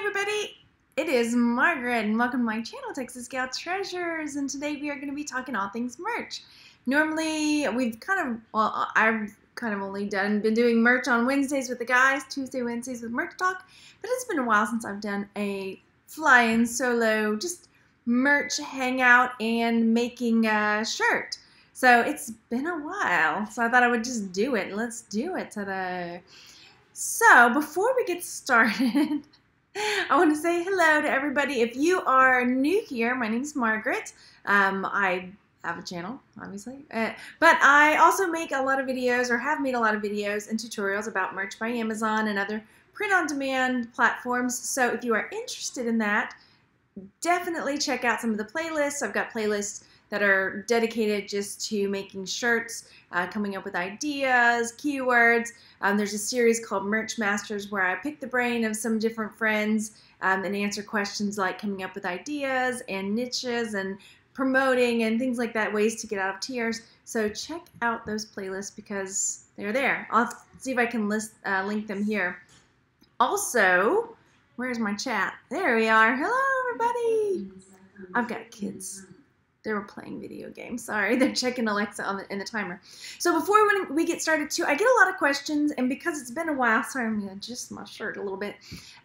everybody, it is Margaret and welcome to my channel, Texas Gal Treasures, and today we are going to be talking all things merch. Normally, I've kind of only been doing merch on Wednesdays with the guys, Tuesday, Wednesdays with Merch Talk, but it's been a while since I've done a fly-in solo, just merch hangout and making a shirt. So it's been a while, so I thought I would just do it. Let's do it today. So before we get started, I want to say hello to everybody. If you are new here, my name is Margaret. I have a channel, obviously, but I also make a lot of videos, or have made a lot of videos and tutorials about merch by Amazon and other print-on-demand platforms. So if you are interested in that, definitely check out some of the playlists. I've got playlists that are dedicated just to making shirts, coming up with ideas, keywords. There's a series called Merch Masters where I pick the brain of some different friends and answer questions like coming up with ideas and niches and promoting and things like that, ways to get out of tiers. So check out those playlists because they're there. I'll see if I can link them here. Also, where's my chat? There we are. Hello, everybody. I've got kids. They were playing video games. Sorry, they're checking Alexa in the timer. So before we get started too, I get a lot of questions, and because it's been a while, sorry, I'm gonna adjust my shirt a little bit.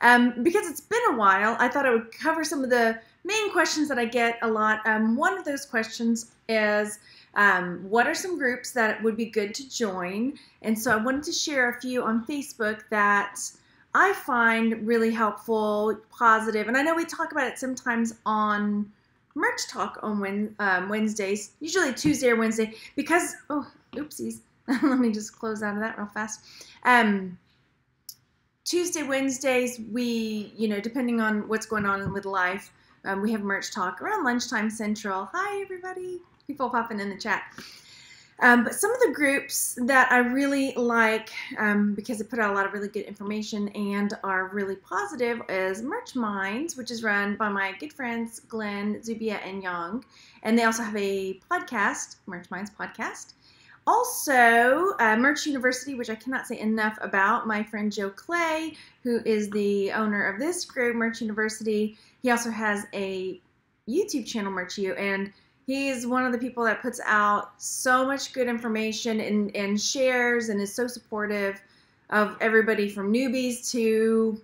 Because it's been a while, I thought I would cover some of the main questions that I get a lot. One of those questions is, what are some groups that would be good to join? And so I wanted to share a few on Facebook that I find really helpful, positive, and I know we talk about it sometimes on Merch Talk on Wednesdays, usually Tuesday or Wednesday, because, oh, oopsies, let me just close out of that real fast. Tuesday, Wednesdays, we, depending on what's going on with life, we have Merch Talk around lunchtime central. Hi, everybody. People popping in the chat. But some of the groups that I really like, because they put out a lot of really good information and are really positive, is Merch Minds, which is run by my good friends Glenn, Zubia, and Young. And they also have a podcast, Merch Minds Podcast. Also, Merch University, which I cannot say enough about. My friend Joe Clay, who is the owner of this group, Merch University, he also has a YouTube channel, Merch U, and he's one of the people that puts out so much good information and shares and is so supportive of everybody from newbies to,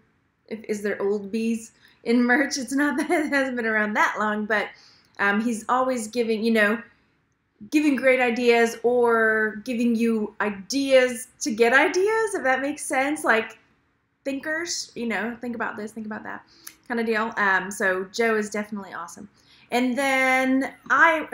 is there old bees in merch? It's not that it hasn't been around that long, but he's always giving, giving great ideas or giving you ideas to get ideas, if that makes sense, like thinkers, think about this, think about that kind of deal. So Joe is definitely awesome. And then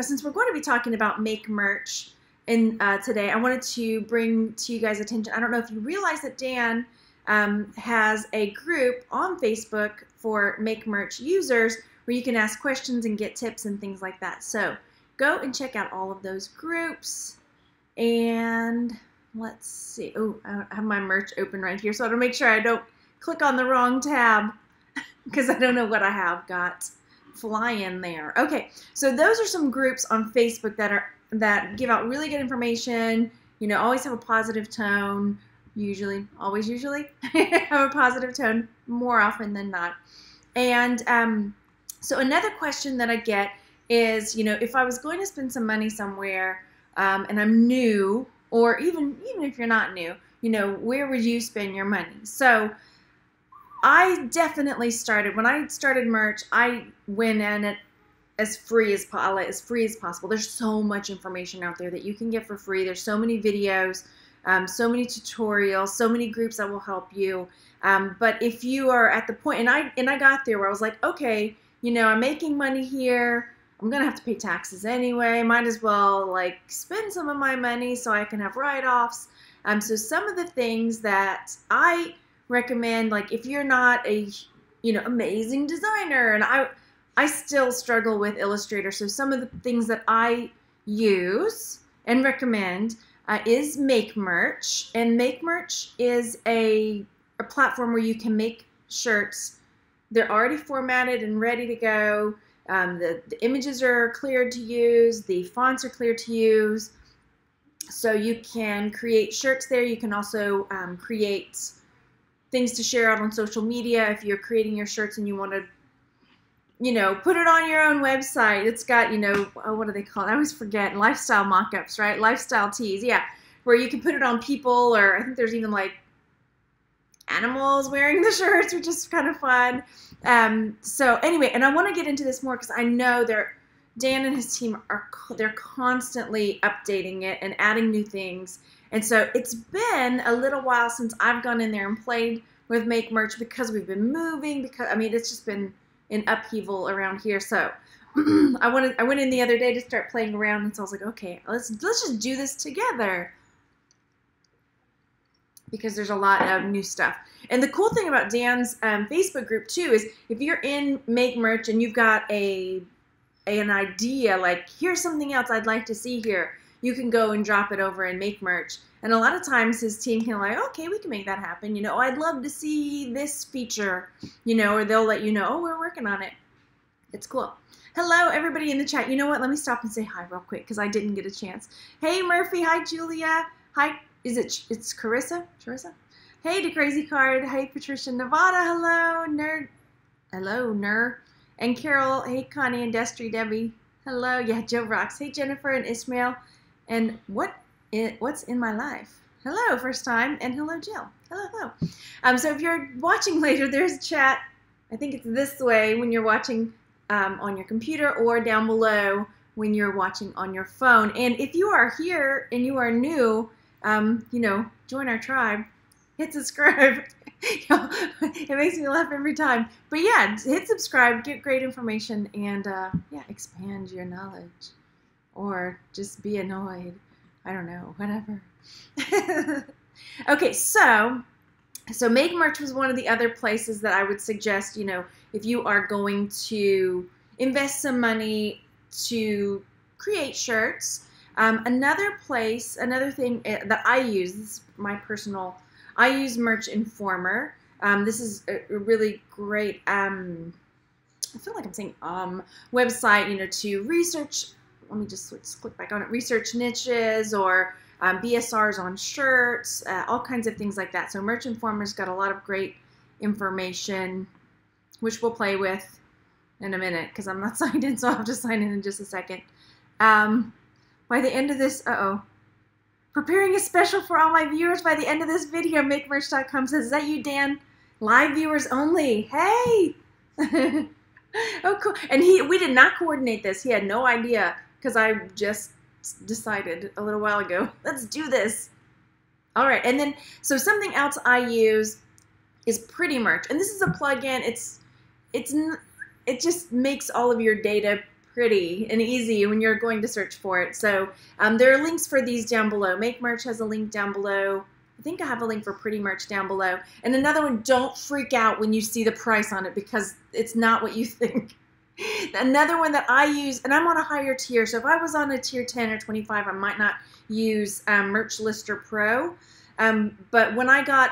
since we're going to be talking about make merch today, I wanted to bring to you guys attention. I don't know if you realize that Dan has a group on Facebook for make merch users where you can ask questions and get tips and things like that. So go and check out all of those groups. And let's see. Oh, I have my merch open right here, so I want to make sure I don't click on the wrong tab because I don't know what I have got fly in there. Okay, so those are some groups on Facebook that give out really good information, always have a positive tone, always have a positive tone more often than not. And so another question that I get is, if I was going to spend some money somewhere and I'm new, or even if you're not new, where would you spend your money? So I definitely started, when I started merch, I went in it as free as possible. There's so much information out there that you can get for free. There's so many videos, so many tutorials, so many groups that will help you. But if you are at the point, and I got there where I was like, okay, I'm making money here. I'm going to have to pay taxes anyway. Might as well spend some of my money so I can have write-offs. So some of the things that I recommend, if you're not a amazing designer, and I still struggle with Illustrator, so some of the things that I use and recommend is Make Merch. And Make Merch is a platform where you can make shirts. They're already formatted and ready to go. The images are cleared to use, the fonts are clear to use, so you can create shirts there. You can also create things to share out on social media. If you're creating your shirts and you want to, you know, put it on your own website, it's got, you know, what do they call it? I always forget. Lifestyle mock-ups, right? Lifestyle tees, yeah, where you can put it on people, or I think there's even like animals wearing the shirts, which is kind of fun. So anyway, and I want to get into this more because I know Dan and his team they're constantly updating it and adding new things. And so it's been a little while since I've gone in there and played with Make Merch because we've been moving. Because I mean, it's just been an upheaval around here. So I went in the other day to start playing around, and so I was like, okay, let's just do this together, because there's a lot of new stuff. And the cool thing about Dan's Facebook group too is if you're in Make Merch and you've got an idea, like here's something else I'd like to see here, you can go and drop it over and Make Merch. And a lot of times his team can like, okay, we can make that happen. You know, I'd love to see this feature, you know, or they'll let you know, oh, we're working on it. It's cool. Hello, everybody in the chat. You know what? Let me stop and say hi real quick because I didn't get a chance. Hey, Murphy. Hi, Julia. Hi. It's Carissa? Charissa? Hey, the Crazy Card. Hey, Patricia Nevada. Hello, Nerd. Hello, Ner. And Carol. Hey, Connie and Destry Debbie. Hello. Yeah, Joe Rocks. Hey, Jennifer and Ismail. And what's in my life? Hello, first time. And hello, Jill. Hello. So if you're watching later, there's a chat. I think it's this way when you're watching on your computer, or down below when you're watching on your phone. And if you are here and you are new, you know, join our tribe, hit subscribe. It makes me laugh every time. But yeah, hit subscribe, get great information, and yeah, expand your knowledge. Or just be annoyed. I don't know, whatever. Okay, so Make Merch was one of the other places that I would suggest, you know, if you are going to invest some money to create shirts. Another thing that I use, this is my personal, I use Merch Informer. This is a really great, I feel like I'm saying website, you know, to research. Let me just click back on it. Research niches or BSRs on shirts, all kinds of things like that. So Merch Informer's got a lot of great information, which we'll play with in a minute because I'm not signed in, so I'll have to sign in just a second. By the end of this, preparing a special for all my viewers by the end of this video, MakeMerch.com says, is that you, Dan? Live viewers only. Hey! Oh, cool. And we did not coordinate this. He had no idea because I just decided a little while ago, let's do this. All right. And then, so something else I use is Pretty Merch. And this is a plugin. It just makes all of your data pretty and easy when you're going to search for it. So there are links for these down below. Make Merch has a link down below. I think I have a link for Pretty Merch down below. And another one, don't freak out when you see the price on it because it's not what you think. Another one that I use, and I'm on a higher tier, so if I was on a tier 10 or 25, I might not use Merch Lister Pro. But when I got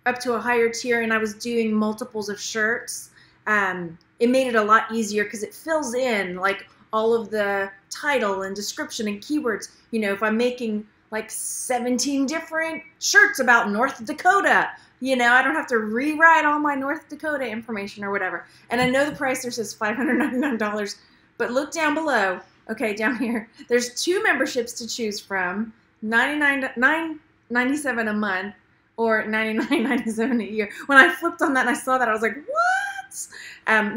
up to a higher tier and I was doing multiples of shirts, it made it a lot easier because it fills in like all of the title and description and keywords. You know, if I'm making like 17 different shirts about North Dakota, you know, I don't have to rewrite all my North Dakota information or whatever. And I know the price there says $599, but look down below. Okay, down here, there's 2 memberships to choose from, $9.97 a month or $99.97 a year. When I flipped on that and I saw that, I was like, what?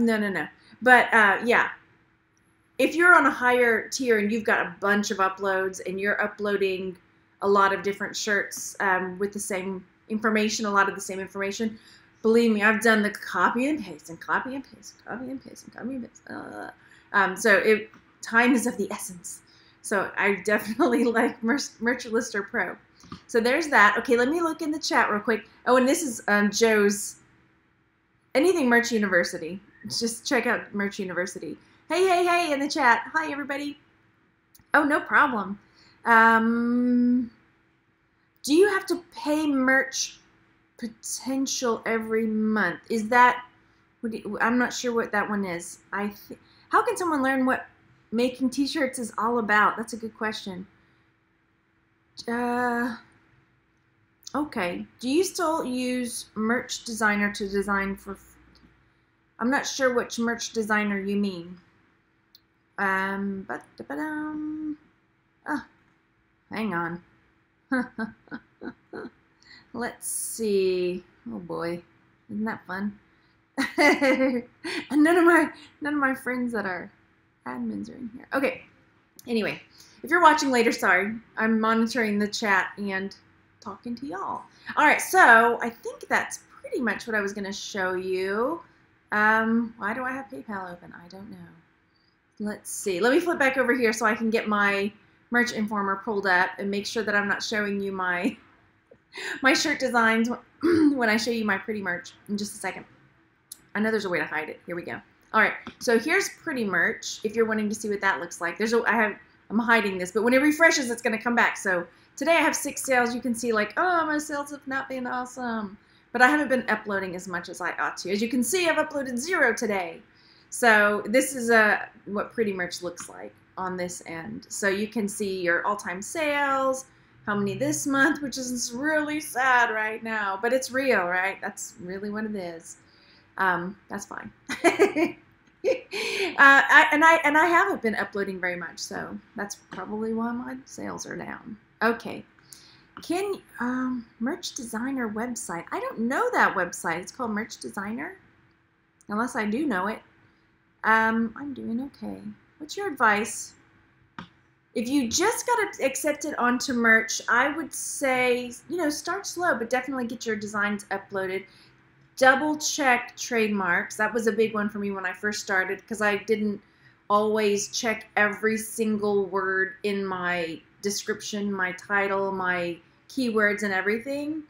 No. But yeah, if you're on a higher tier and you've got a bunch of uploads and you're uploading a lot of different shirts with the same information, a lot of the same information, believe me, I've done the copy and paste and copy and paste, copy and paste and copy and paste. So time is of the essence. So I definitely like Merch Lister Pro. So there's that. Okay, let me look in the chat real quick. Oh, and this is Joe's anything Merch University. Just check out Merch University. Hey in the chat. Hi, everybody. Oh, no problem. Do you have to pay Merch Potential every month? Is that, I'm not sure what that one is. How can someone learn what making t-shirts is all about? That's a good question. Okay. Do you still use Merch Designer to design for... I'm not sure which Merch Designer you mean. Oh, hang on. Let's see. Oh boy, isn't that fun? And none of my friends that are admins are in here. Okay. Anyway, if you're watching later, sorry, I'm monitoring the chat and talking to y'all. All right, so I think that's pretty much what I was going to show you. Why do I have PayPal open? I don't know. Let's see. Let me flip back over here so I can get my Merch Informer pulled up and make sure that I'm not showing you my shirt designs when I show you my pretty merch in just a second. I know there's a way to hide it. Here we go. All right, so here's pretty merch. If you're wanting to see what that looks like, I'm hiding this, but when it refreshes, it's going to come back. So today I have 6 sales. You can see like, oh, my sales have not been awesome, but I haven't been uploading as much as I ought to. As you can see, I've uploaded 0 today. So this is what pretty merch looks like on this end. So you can see your all-time sales, how many this month, which is really sad right now, but it's real, right? That's really what it is. That's fine. I haven't been uploading very much, so that's probably why my sales are down. Okay. Merch Designer website. I don't know that website. It's called Merch Designer. Unless I do know it. I'm doing okay. What's your advice? If you just got accepted onto merch, I would say, start slow, but definitely get your designs uploaded. Double check trademarks. That was a big one for me when I first started because I didn't always check every single word in my description, my title, my keywords, and everything.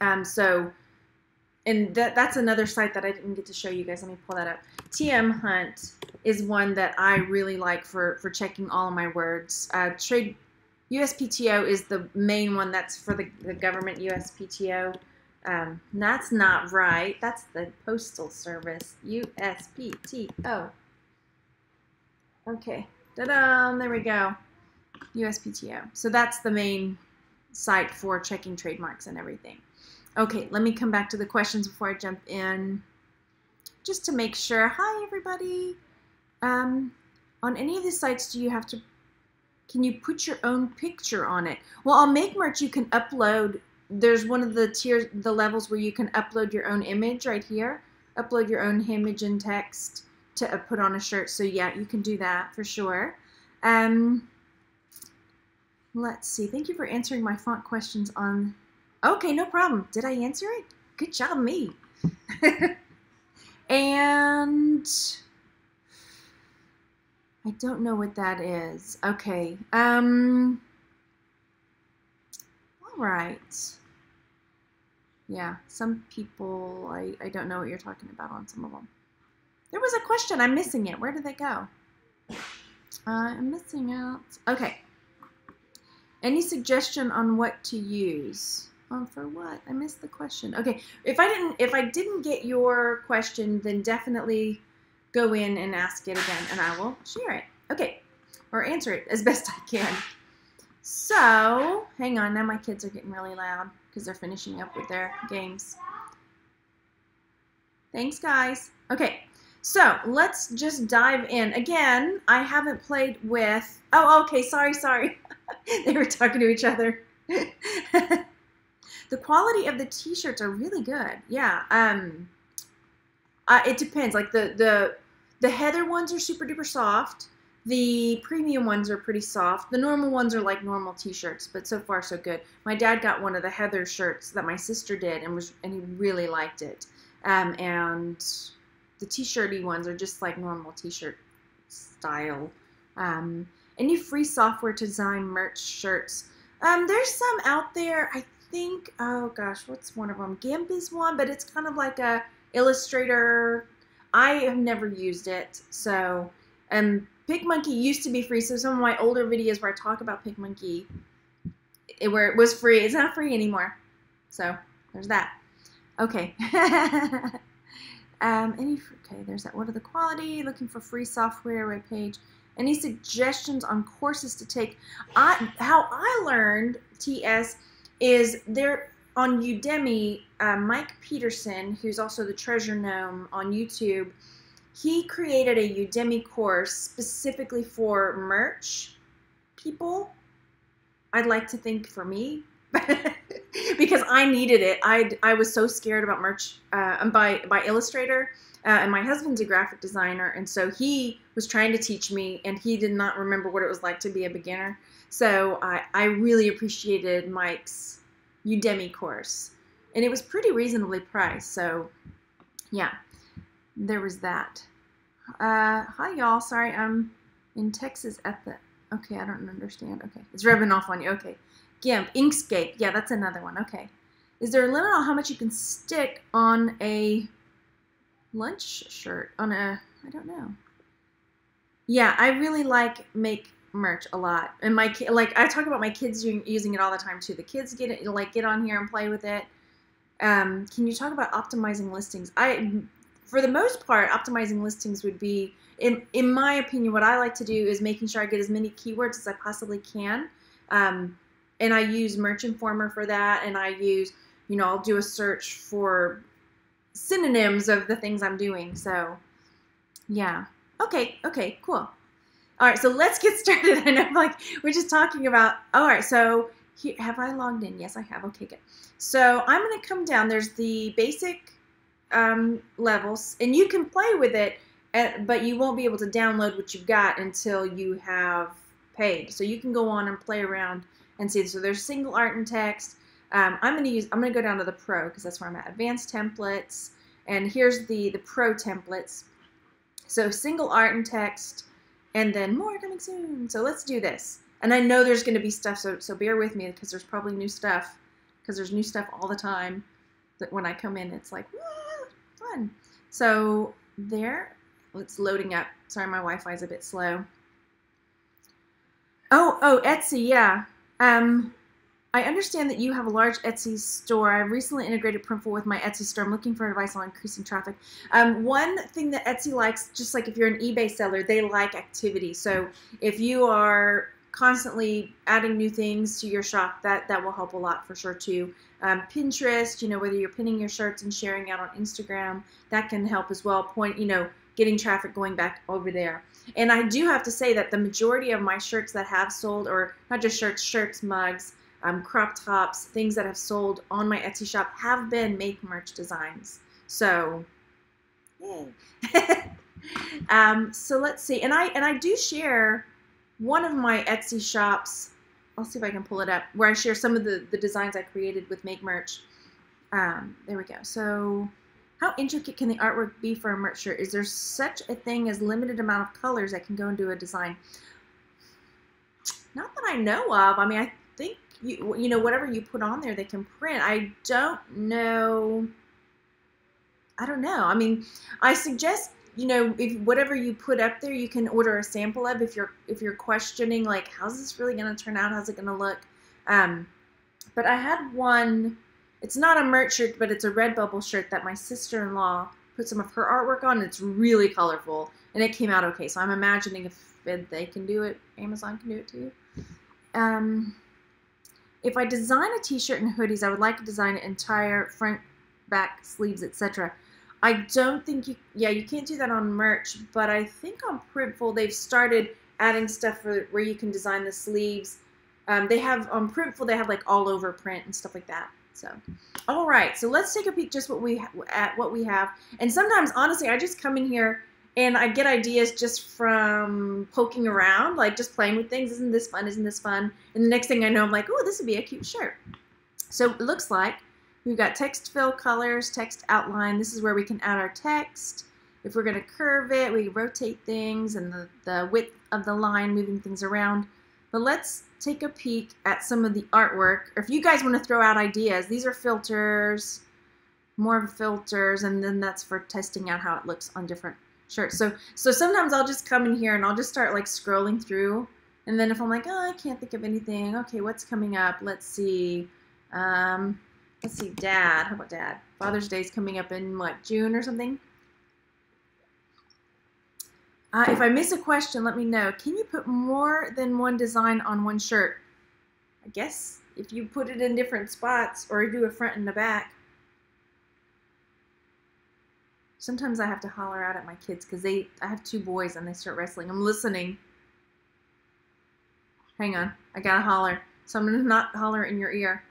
And that's another site that I didn't get to show you guys. Let me pull that up. TM Hunt is one that I really like for checking all of my words. USPTO is the main one. That's for the government USPTO. That's not right. That's the Postal Service. USPTO. Okay. Ta-da! There we go. USPTO. So that's the main site for checking trademarks and everything. Okay, let me come back to the questions before I jump in. Just to make sure. Hi, everybody. On any of the sites, can you put your own picture on it? Well, on Make Merch, you can upload. There's one of the levels where you can upload your own image right here. Upload your own image and text to put on a shirt. So yeah, you can do that for sure. Let's see. Thank you for answering my font questions on... Okay, no problem. Did I answer it? Good job, me. And I don't know what that is. Okay. All right. Yeah, some people, I don't know what you're talking about on some of them. There was a question. I'm missing it. Where did they go? I'm missing out. Okay. Any suggestion on what to use? For what? I missed the question. Okay, if I didn't get your question, then definitely go in and ask it again, and I will share it. Okay, or answer it as best I can. So, hang on. Now my kids are getting really loud because they're finishing up with their games. Thanks, guys. Okay, so let's just dive in. Again, I haven't played with... Oh, okay, sorry. They were talking to each other. The quality of the t-shirts are really good. Yeah. It depends. Like the heather ones are super duper soft. The premium ones are pretty soft. The normal ones are like normal t-shirts, but so far so good. My dad got one of the heather shirts that my sister did and he really liked it. And the t-shirty ones are just like normal t-shirt style. Any free software to design merch shirts? There's some out there. I think, oh gosh, what's one of them? GIMP is one, but it's kind of like a Illustrator. I have never used it. So, PicMonkey used to be free. So some of my older videos where I talk about PicMonkey, where it was free, it's not free anymore. So there's that. Okay. Okay, there's that. What are the quality? Looking for free software web page. Any suggestions on courses to take? How I learned TS is there on Udemy, Mike Peterson, who's also the Treasure Gnome on YouTube, he created a Udemy course specifically for merch people. I'd like to think for me, because I needed it. I was so scared about merch by Illustrator, and my husband's a graphic designer, and so he was trying to teach me, and he did not remember what it was like to be a beginner. So I really appreciated Mike's Udemy course, and it was pretty reasonably priced. So yeah, there was that. Hi y'all, sorry, I'm in Texas at the, okay, I don't understand. Okay, it's rubbing off on you. Okay, GIMP, Inkscape, yeah, that's another one. Okay, is there a limit on how much you can stick on a lunch shirt? On a, I don't know. Yeah, I really make merch a lot, and I talk about my kids using it all the time too. The kids get it, get on here and play with it. Can you talk about optimizing listings? For the most part, optimizing listings would be, in my opinion, what I like to do is making sure I get as many keywords as I possibly can. And I use Merch Informer for that, and I use, I'll do a search for synonyms of the things I'm doing. So, yeah. Okay, cool. All right, so let's get started. I know, we're just talking about, all right, so here, have I logged in? Yes, I have. Okay, good. So I'm going to come down. There's the basic levels, and you can play with it, but you won't be able to download what you've got until you have paid. So you can go on and play around and see. So there's single art and text. I'm going to go down to the Pro because that's where I'm at. Advanced templates, and here's the Pro templates. So single art and text, and then more coming soon. So let's do this. And I know there's going to be stuff, so bear with me because there's probably new stuff, because there's new stuff all the time. That when I come in, it's like, woo, fun. So there, it's loading up. Sorry, my Wi-Fi is a bit slow. Oh, Etsy, yeah. I understand that you have a large Etsy store. I've recently integrated Printful with my Etsy store. I'm looking for advice on increasing traffic. One thing that Etsy likes, just like if you're an eBay seller, they like activity. So if you are constantly adding new things to your shop, that will help a lot for sure too. Pinterest, whether you're pinning your shirts and sharing out on Instagram, that can help as well. Getting traffic going back over there. And I do have to say that the majority of my shirts that have sold, or not just shirts, mugs, crop tops, things that have sold on my Etsy shop have been make merch designs. So, yay. So let's see. And I do share one of my Etsy shops. I'll see if I can pull it up, where I share some of the designs I created with Make Merch. There we go. So how intricate can the artwork be for a merch shirt? Is there such a thing as limited amount of colors that can go into a design? Not that I know of. I mean, I think, whatever you put on there, they can print. I don't know. I mean, I suggest, if whatever you put up there, you can order a sample of, if you're questioning, like, how's this really going to turn out? How's it going to look? But I had one, it's not a merch shirt, but it's a Redbubble shirt that my sister-in-law put some of her artwork on. It's really colorful, and it came out okay. So I'm imagining if they can do it, Amazon can do it too. If I design a t-shirt and hoodies, I would like to design an entire front, back, sleeves, etc. I don't think you can't do that on merch, but I think on Printful they've started adding stuff where you can design the sleeves. They have on Printful, they have like all over print and stuff like that. So, all right, so let's take a peek just what we have. And sometimes, honestly, I just come in here and I get ideas just from poking around, like just playing with things. Isn't this fun? Isn't this fun? And the next thing I know, I'm like, oh, this would be a cute shirt. So it looks like we've got text fill colors, text outline. This is where we can add our text. If we're going to curve it, we rotate things and the width of the line, moving things around. But let's take a peek at some of the artwork. Or if you guys want to throw out ideas, these are filters, more filters, and then that's for testing out how it looks on different shirts. So sometimes I'll just come in here and I'll just start like scrolling through. And then if I'm like, oh, I can't think of anything. Okay, what's coming up? Let's see. Dad. How about Dad? Father's Day is coming up in, what, June or something? If I miss a question, let me know. Can you put more than one design on one shirt? I guess if you put it in different spots or do a front and a back. Sometimes I have to holler out at my kids because I have 2 boys and they start wrestling. I'm listening. Hang on, I gotta holler. So I'm gonna not holler in your ear.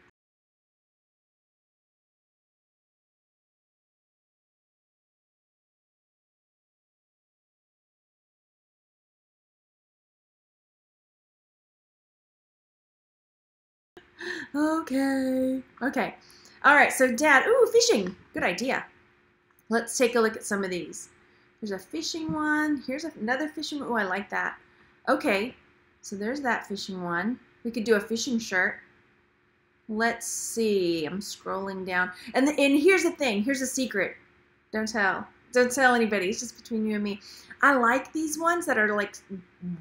Okay. Okay. All right, so Dad, ooh, fishing. Good idea. Let's take a look at some of these. There's a fishing one. Here's another fishing one. Oh, I like that. Okay, so there's that fishing one. We could do a fishing shirt. Let's see. I'm scrolling down. And here's the thing. Here's a secret. Don't tell. Don't tell anybody. It's just between you and me. I like these ones that are like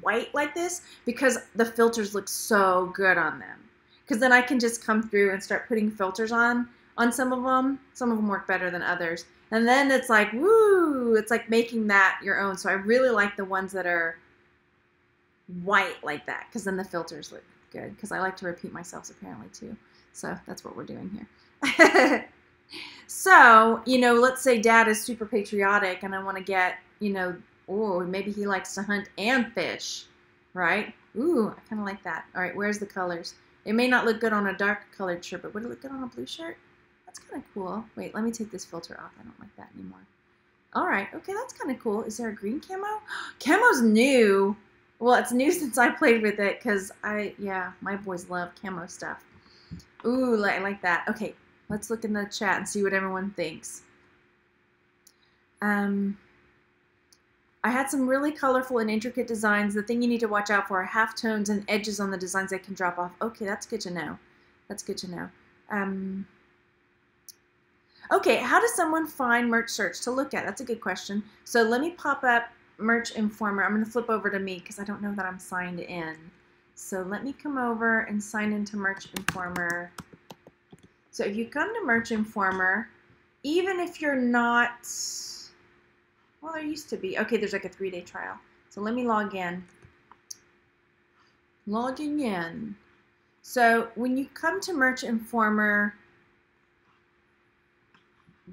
white like this because the filters look so good on them. Because then I can just come through and start putting filters on some of them. Some of them work better than others. And then it's like, woo, it's like making that your own. So I really like the ones that are white like that because then the filters look good. Because I like to repeat myself apparently too. So that's what we're doing here. So, you know, let's say Dad is super patriotic and I want to get, you know, oh, maybe he likes to hunt and fish, right? Ooh, I kind of like that. All right, where's the colors? It may not look good on a dark colored shirt, but would it look good on a blue shirt? That's kind of cool. Wait, let me take this filter off. I don't like that anymore. All right, okay, that's kind of cool. Is there a green camo? Camo's new. Well, it's new since I played with it because my boys love camo stuff. Ooh, I like that. Okay, let's look in the chat and see what everyone thinks. I had some really colorful and intricate designs. The thing you need to watch out for are halftones and edges on the designs that can drop off. Okay, that's good to know. That's good to know. Okay, how does someone find merch search to look at? That's a good question. So let me pop up Merch Informer. I'm going to flip over to me because I don't know that I'm signed in. So let me come over and sign into Merch Informer. So if you come to Merch Informer, even if you're not, well, there used to be. Okay, there's like a 3-day trial. So let me log in. Logging in. So when you come to Merch Informer,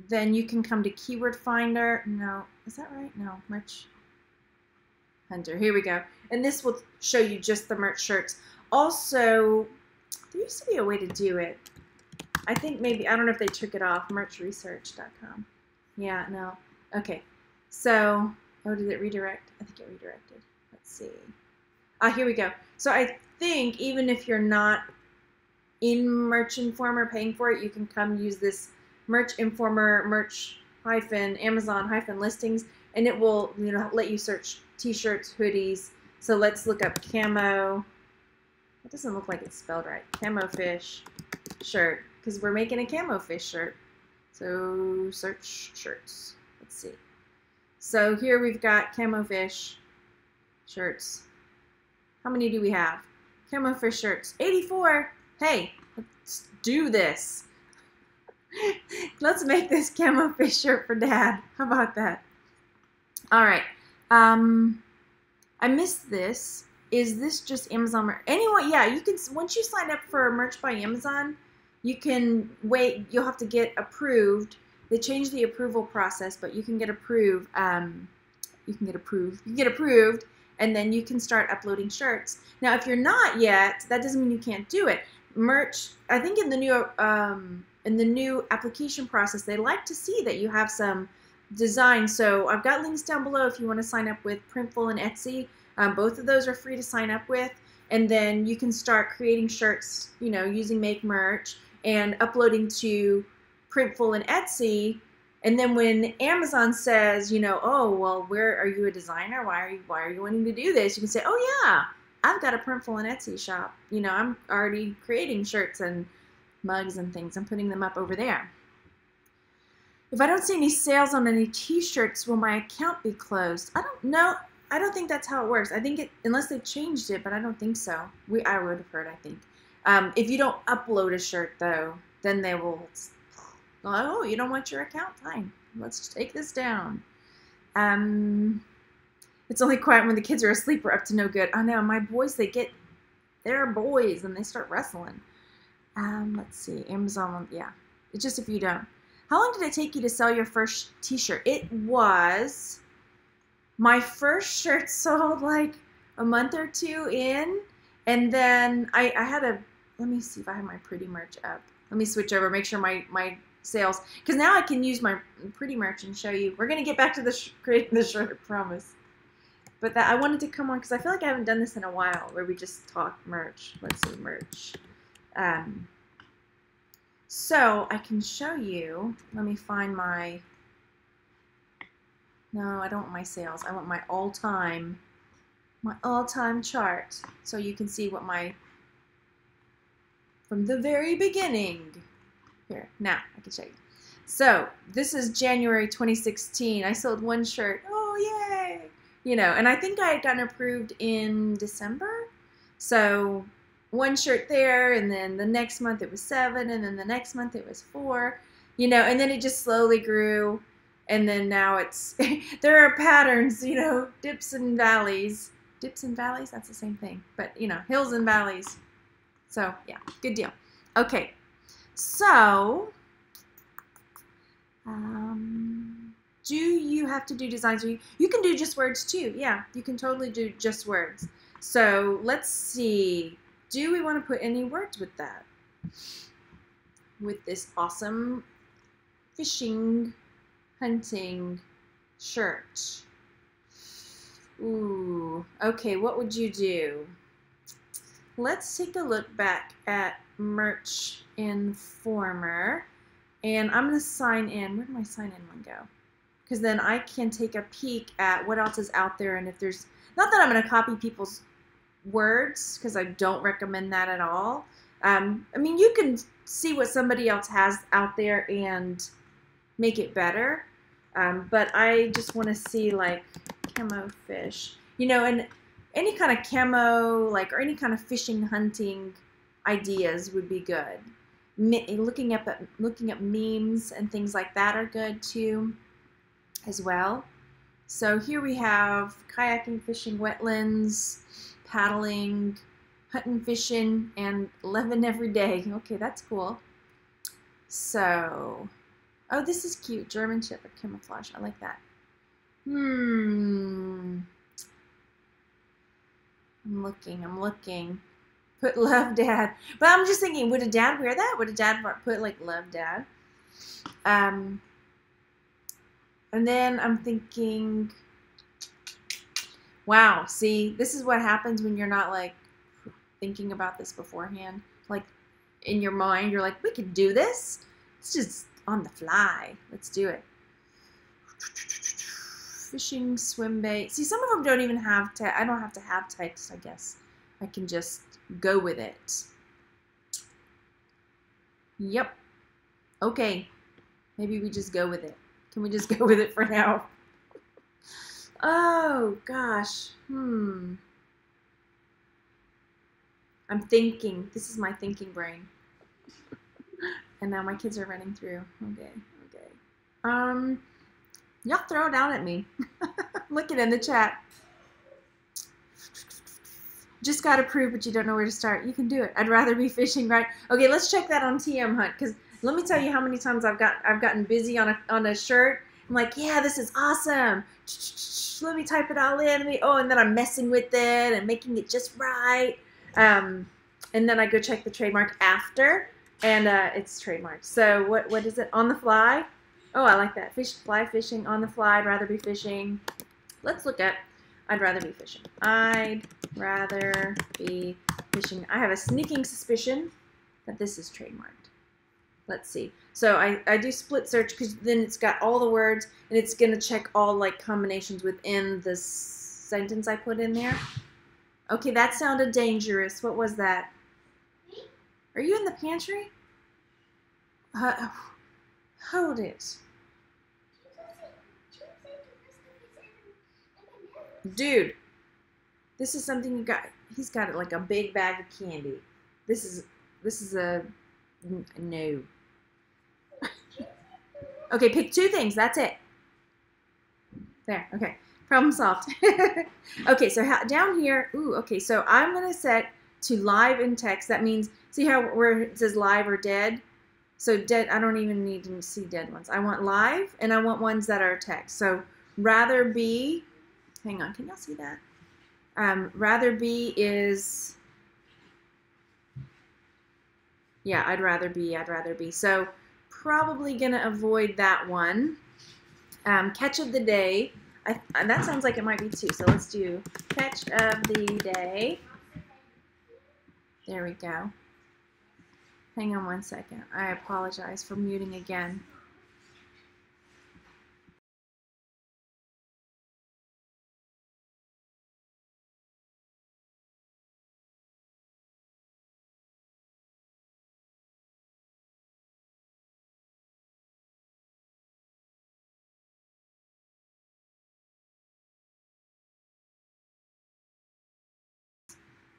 then you can come to Keyword Finder. No, is that right? No, Merch Hunter. Here we go. And this will show you just the merch shirts. Also, there used to be a way to do it. I think maybe, I don't know if they took it off, merchresearch.com. Yeah, no. Okay. So, oh, did it redirect? I think it redirected. Let's see. Here we go. So I think even if you're not in Merch Informer paying for it, you can come use this Merch Informer, Amazon-listings, and it will, you know, let you search t-shirts, hoodies. So let's look up camo. It doesn't look like it's spelled right. Camo fish shirt, because we're making a camo fish shirt. So search shirts. Let's see. So here we've got camo fish shirts. How many do we have? Camo fish shirts. 84. Hey, let's do this. Let's make this camo fish shirt for Dad. How about that? All right. I missed this. Is this just Amazon? Anyway, yeah, you can, once you sign up for Merch by Amazon, you can wait. You'll have to get approved. They changed the approval process, but you can get approved. You can get approved, and then you can start uploading shirts. Now, if you're not yet, that doesn't mean you can't do it. Merch, I think in the new application process, they like to see that you have some design. So I've got links down below if you want to sign up with Printful and Etsy. Both of those are free to sign up with, and then you can start creating shirts, you know, using Make Merch and uploading to Printful and Etsy. And then when Amazon says, you know, oh, well, where are you a designer? Why are you wanting to do this? You can say, oh yeah, I've got a Printful and Etsy shop. You know, I'm already creating shirts and mugs and things. I'm putting them up over there. If I don't see any sales on any t-shirts, will my account be closed? I don't know. I don't think that's how it works. I think it, unless they changed it, but I don't think so. I would have heard, I think. If you don't upload a shirt, though, then they will, oh, you don't want your account? Fine. Let's take this down. It's only quiet when the kids are asleep or up to no good. I know, my boys, they're boys, and they start wrestling. Let's see, Amazon, yeah, it's just if you don't. How long did it take you to sell your first t-shirt? It was, my first shirt sold like a month or two in, and then I had a, let me see if I have my pretty merch up. Let me switch over, make sure my sales, because now I can use my pretty merch and show you. We're going to get back to the creating the shirt, I promise. But that I wanted to come on because I feel like I haven't done this in a while where we just talk merch. Let's see, merch. So I can show you, let me find my, no, I don't want my sales. I want my all-time chart. So you can see what my, from the very beginning. Here, now I can show you. So this is January 2016. I sold one shirt. Oh, yay! You know, and I think I had gotten approved in December. So one shirt there, and then the next month it was 7, and then the next month it was 4. You know, and then it just slowly grew. And then now it's, there are patterns, you know, dips and valleys. Dips and valleys, that's the same thing. But, you know, hills and valleys. So, yeah, good deal. Okay, so, do you have to do designs? You can do just words too. Yeah, you can totally do just words. So, let's see. Do we want to put any words with that? With this awesome fishing, hunting shirt. Ooh, okay, what would you do? Let's take a look back at Merch Informer, and I'm going to sign in. Where did my sign in one go? Because then I can take a peek at what else is out there, and if there's, not that I'm going to copy people's words, because I don't recommend that at all. I mean, you can see what somebody else has out there and make it better, but I just want to see like camo fish, you know, and any kind of camo, like, or any kind of fishing, hunting ideas would be good. Looking up memes and things like that are good too, as well. So here we have kayaking, fishing, wetlands, paddling, hunting, fishing, and living every day. Okay, that's cool. So, oh, this is cute. German Shepherd camouflage. I like that. I'm looking. Put love dad. But I'm just thinking, would a dad wear that? Would a dad put like love dad? And then I'm thinking, wow, see, this is what happens when you're not like thinking about this beforehand. Like in your mind, you're like, we could do this. It's just on the fly. Let's do it. Fishing, swim bait. See, some of them don't even have text. I don't have to have text, I guess. I can just go with it. Yep. Okay. Maybe we just go with it. Can we just go with it for now? Oh, gosh. I'm thinking. This is my thinking brain. And now my kids are running through. Okay. Y'all throw it down at me. Look it in the chat. Just got approved, but you don't know where to start. You can do it. I'd rather be fishing, right? Okay, let's check that on TM Hunt, because let me tell you how many times I've gotten busy on a shirt. I'm like, yeah, this is awesome. Let me type it all in. And then I'm messing with it and making it just right. And then I go check the trademark after, and it's trademarked. So what is it? On the fly. Oh, I like that. Fly fishing, on the fly, I'd rather be fishing. Let's look at I'd rather be fishing. I'd rather be fishing. I have a sneaking suspicion that this is trademarked. Let's see. So I do split search because then it's got all the words and it's going to check all like combinations within the sentence I put in there. Okay, that sounded dangerous. What was that? Are you in the pantry? Hold it. Dude, this is something you got. He's got it like a big bag of candy. This is a no. Okay, pick 2 things. That's it. There. Okay. Problem solved. Okay, so down here. Ooh. Okay, so I'm gonna set to live in text. That means, see how where it says live or dead? So dead, I don't even need to see dead ones. I want live, and I want ones that are text. So rather be, hang on, can y'all see that? Rather be is, yeah, I'd rather be. So probably gonna avoid that one. Catch of the day, that sounds like it might be two, so let's do catch of the day. There we go. Hang on one second. I apologize for muting again.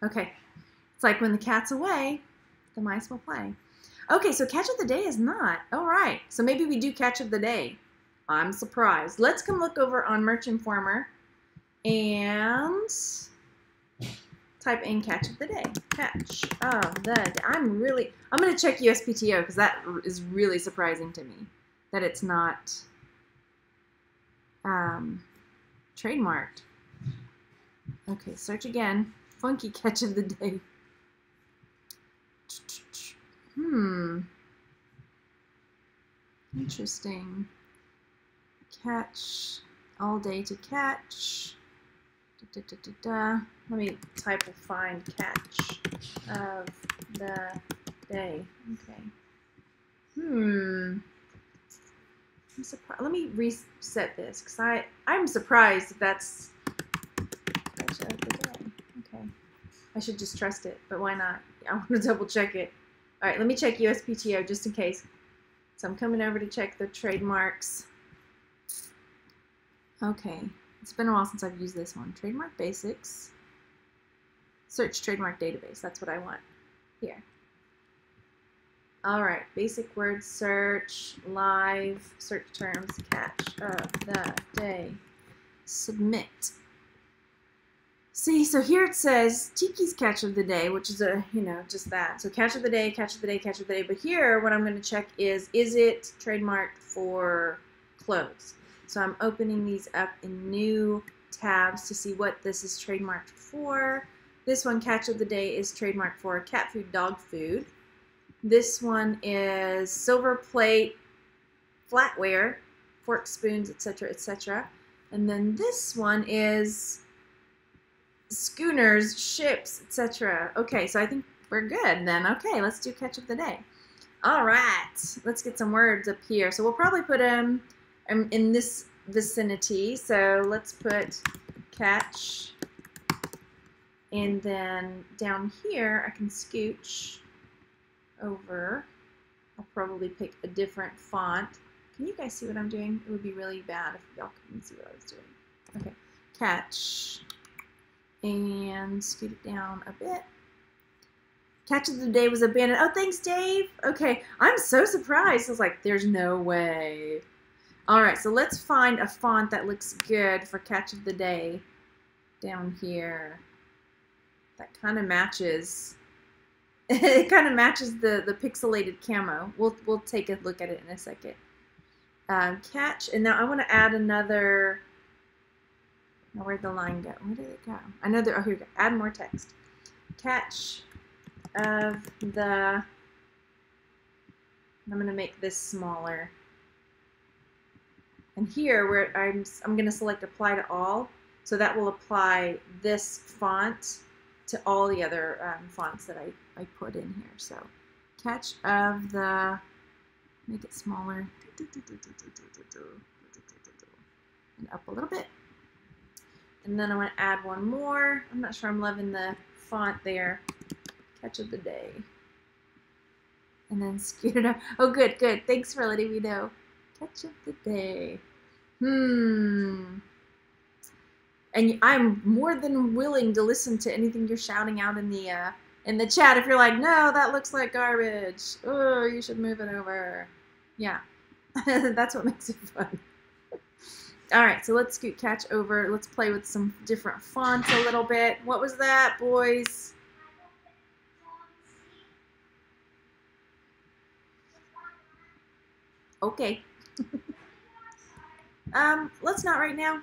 Okay, it's like when the cat's away, the mice will play. Okay, so catch of the day is not. All right, so maybe we do catch of the day. I'm surprised. Let's come look over on Merch Informer and type in catch of the day. Catch of the day. I'm going to check USPTO because that is really surprising to me that it's not trademarked. Okay, search again. Funky catch of the day. Interesting. Catch, all day to catch. Let me type a find catch of the day. Okay. I'm surprised. Let me reset this because I'm surprised if that's catch of the day. Okay. I should just trust it, but why not? I want to double check it. All right, let me check USPTO just in case. So I'm coming over to check the trademarks. Okay, it's been a while since I've used this one. Trademark Basics. Search Trademark Database. That's what I want here. All right, basic word search, live, search terms, catch of the day. Submit. See, so here it says Tiki's catch of the day, which is just that. So catch of the day, catch of the day, catch of the day. But here, what I'm going to check is it trademarked for clothes? So I'm opening these up in new tabs to see what this is trademarked for. This one, catch of the day, is trademarked for cat food, dog food. This one is silver plate, flatware, forks, spoons, etc., etc. And then this one is schooners, ships, etc. Okay, so I think we're good then. Okay, let's do catch of the day. All right, let's get some words up here. So we'll probably put them in this vicinity. So let's put catch, and then down here I can scooch over. I'll probably pick a different font. Can you guys see what I'm doing? It would be really bad if y'all couldn't see what I was doing. Okay, catch. And scoot it down a bit. Catch of the day was abandoned. Oh, thanks, Dave. Okay, I'm so surprised. I was like, there's no way. All right, so let's find a font that looks good for catch of the day down here. That kind of matches. It kind of matches the pixelated camo. We'll take a look at it in a second. Catch, and now I want to add another. Now where'd the line go? Where did it go? I know there. Oh, here we go. Add more text. Catch of the. I'm going to make this smaller. And here, where I'm going to select Apply to All, so that will apply this font to all the other fonts that I put in here. So, catch of the. Make it smaller. And up a little bit. And then I want to add one more. I'm not sure I'm loving the font there. Catch of the day. And then scoot it up. Oh, good, good. Thanks for letting me know. Catch of the day. And I'm more than willing to listen to anything you're shouting out in the chat. If you're like, no, that looks like garbage. Oh, you should move it over. Yeah, that's what makes it fun. All right, so let's scoot catch over. Let's play with some different fonts a little bit. What was that, boys? Okay. Let's not right now.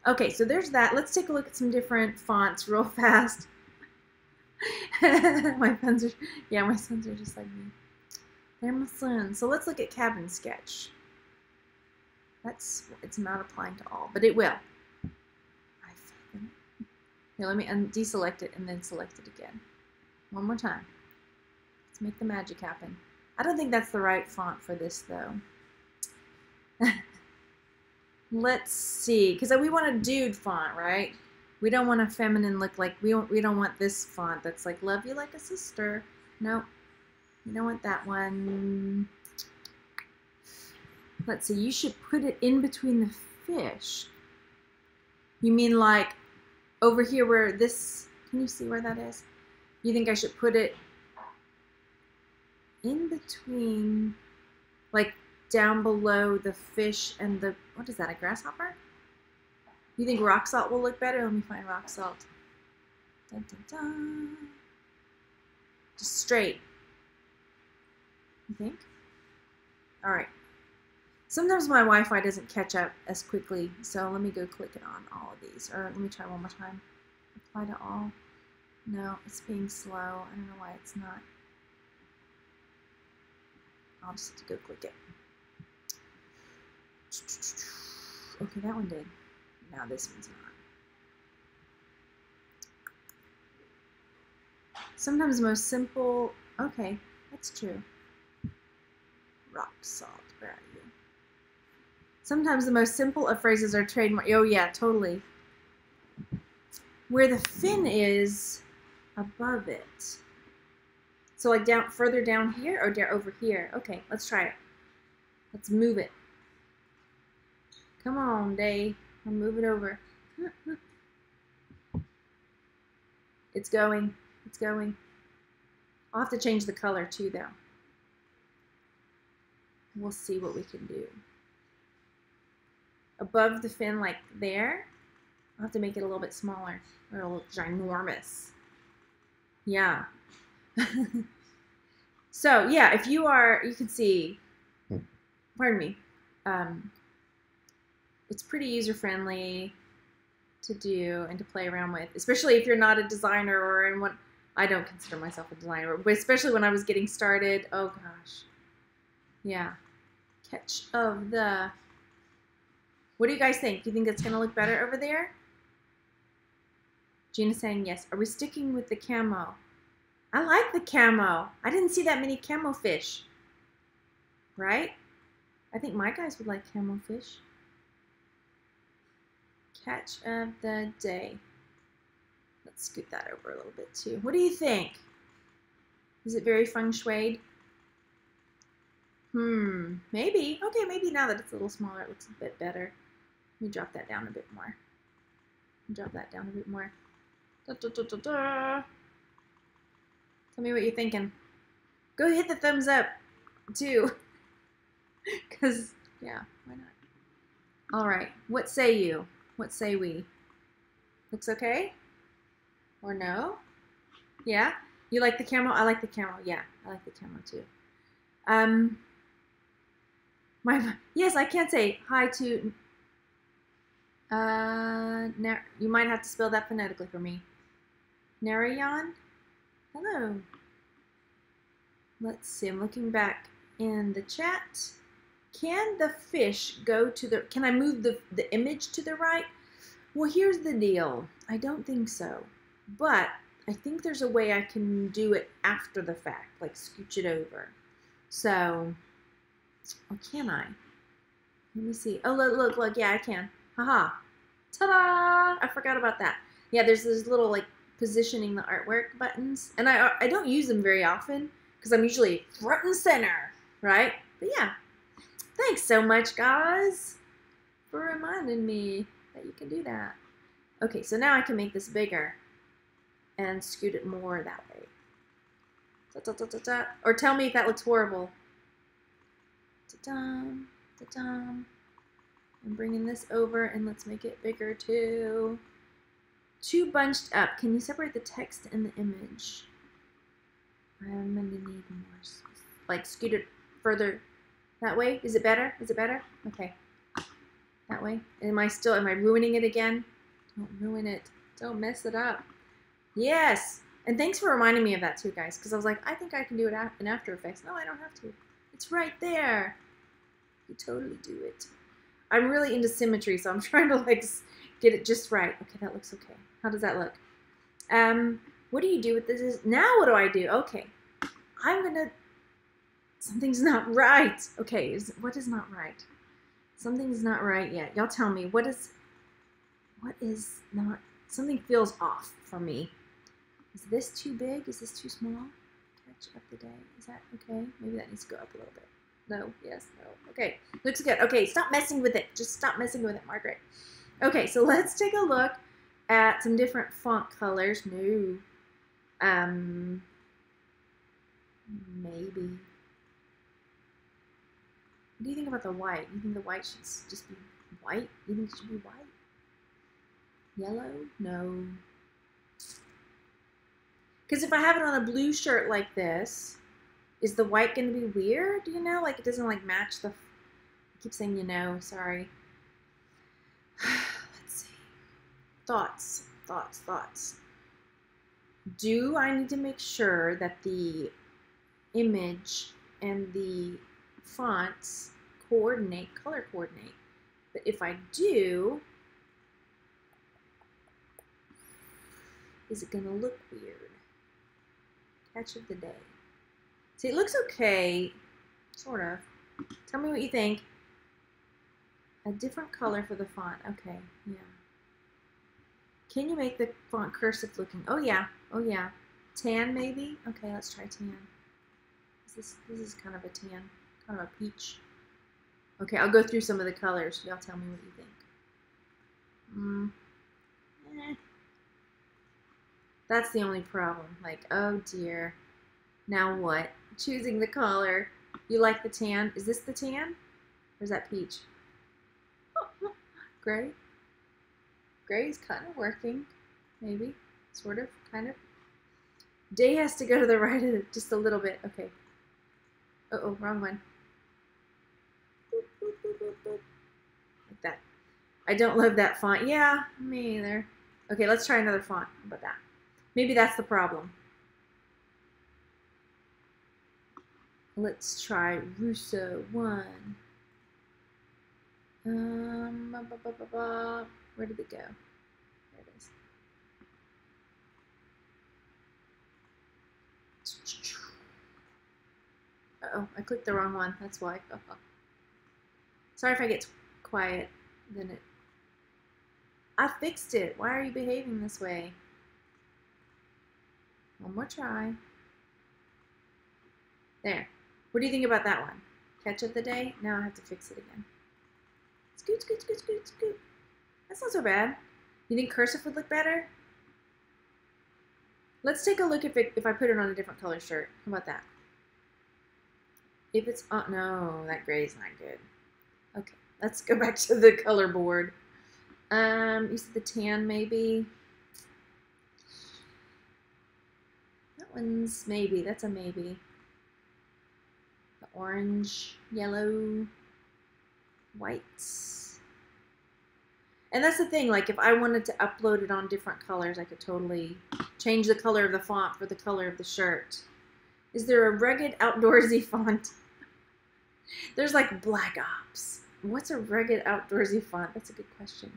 Okay, so there's that. Let's take a look at some different fonts real fast. My sons are just like me. They're my sons. So let's look at Cabin Sketch. It's not applying to all, but it will. Here, let me deselect it and then select it again. One more time. Let's make the magic happen. I don't think that's the right font for this though. Let's see, because we want a dude font, right? We don't want a feminine look like, we don't want this font that's like, love you like a sister. Nope. We don't want that one. Let's see, you should put it in between the fish. You mean like over here where this, can you see where that is? You think I should put it in between, like down below the fish and the, what is that, a grasshopper? You think rock salt will look better? Let me find rock salt. Dun, dun, dun. Just straight. You think? All right. Sometimes my Wi-Fi doesn't catch up as quickly, so let me go click it on all of these. Or let me try one more time. Apply to all. No, it's being slow. I don't know why it's not. I'll just have to go click it. Okay, that one did. Now this one's not. Sometimes the most simple, okay, that's true. Rock salt, where are you? Sometimes the most simple of phrases are trademark. Oh yeah, totally. Where the fin is above it. So like down, further down here or down over here? Okay, let's try it. Let's move it. Come on, Day. I'll move it over. It's going. It's going. I'll have to change the color too, though. We'll see what we can do. Above the fin, like there, I'll have to make it a little bit smaller, or it'll look ginormous. Yeah. So, yeah, if you are, you can see, pardon me, it's pretty user-friendly to do and to play around with, especially if you're not a designer or in what, I don't consider myself a designer, but especially when I was getting started. Oh gosh. Yeah. Catch of the, what do you guys think? Do you think it's going to look better over there? Gina's saying yes. Are we sticking with the camo? I like the camo. I didn't see that many camo fish. Right? I think my guys would like camo fish. Catch of the day. Let's scoot that over a little bit too. What do you think? Is it very feng shuied? Maybe. Okay, maybe now that it's a little smaller, it looks a bit better. Let me drop that down a bit more. Drop that down a bit more. Da, da, da, da, da. Tell me what you're thinking. Go hit the thumbs up, too. Because, yeah, why not? All right, what say you? What say we? Looks okay? Or no? Yeah? You like the camo? I like the camo. Yeah, I like the camo, too. Yes, I can't say hi to, you might have to spell that phonetically for me. Narayan? Hello. Let's see, I'm looking back in the chat. Can the fish go to the, can I move the image to the right? Well, here's the deal. I don't think so, but I think there's a way I can do it after the fact, like scooch it over. So, or can I? Let me see. Oh, look, yeah, I can. Haha. Ta-da! I forgot about that. Yeah, there's this little, like, positioning the artwork buttons. And I don't use them very often because I'm usually front and center, right? But yeah. Thanks so much, guys, for reminding me that you can do that. Okay, so now I can make this bigger and scoot it more that way. Ta-ta-ta-ta-ta. Or tell me if that looks horrible. Ta-dum, ta-dum. I'm bringing this over and let's make it bigger too. Too bunched up. Can you separate the text and the image? I'm gonna need more. Like scoot it further. That way? Is it better? Is it better? Okay. That way. Am I ruining it again? Don't ruin it. Don't mess it up. Yes. And thanks for reminding me of that too, guys, because I was like, I think I can do it in After Effects. No, I don't have to. It's right there. You totally do it. I'm really into symmetry, so I'm trying to like get it just right. Okay, that looks okay. How does that look? What do you do with this? Now what do I do? Okay. Something's not right. Okay, what is not right? Something's not right yet. Y'all tell me, what is not, something feels off for me. Is this too big? Is this too small? Catch up the day. Is that okay? Maybe that needs to go up a little bit. No, yes, no. Okay, looks good. Okay, stop messing with it. Just stop messing with it, Margaret. Okay, so let's take a look at some different font colors. No. Maybe. What do you think about the white? You think the white should just be white? You think it should be white? Yellow? No. Because if I have it on a blue shirt like this, is the white going to be weird? Do you know? Like it doesn't like match the... I keep saying you know. Sorry. Let's see. Thoughts. Do I need to make sure that the image and the fonts color coordinate? But if I do, is it going to look weird? Catch of the day. See, it looks okay, sort of. Tell me what you think. A different color for the font. Okay, yeah. Can you make the font cursive looking? Oh yeah, oh yeah. Tan maybe? Okay, let's try tan. This is kind of a tan, kind of a peach. Okay, I'll go through some of the colors. Y'all tell me what you think. That's the only problem. Like, oh dear. Now what? Choosing the color. You like the tan? Is this the tan? Or is that peach? Gray? Gray's kind of working. Maybe. Sort of. Kind of. Day has to go to the right of it just a little bit. Okay. Uh-oh, wrong one. Boop, boop, boop, boop, boop. Like that. I don't love that font. Yeah, me either. Okay, let's try another font. How about that? Maybe that's the problem. Let's try Russo 1. Where did it go? There it is. Uh-oh, I clicked the wrong one. That's why. Sorry if I get quiet. I fixed it. Why are you behaving this way? One more try. There. What do you think about that one? Catch of the day? Now I have to fix it again. Scoot, scoot, scoot, scoot, scoot. That's not so bad. You think cursive would look better? Let's take a look if I put it on a different color shirt. How about that? If it's, oh no, that gray is not good. Okay, let's go back to the color board. You said the tan maybe. That one's maybe, that's a maybe. The orange, yellow, whites. And that's the thing, like if I wanted to upload it on different colors, I could totally change the color of the font for the color of the shirt. Is there a rugged outdoorsy font? There's like Black Ops. What's a rugged outdoorsy font? That's a good question.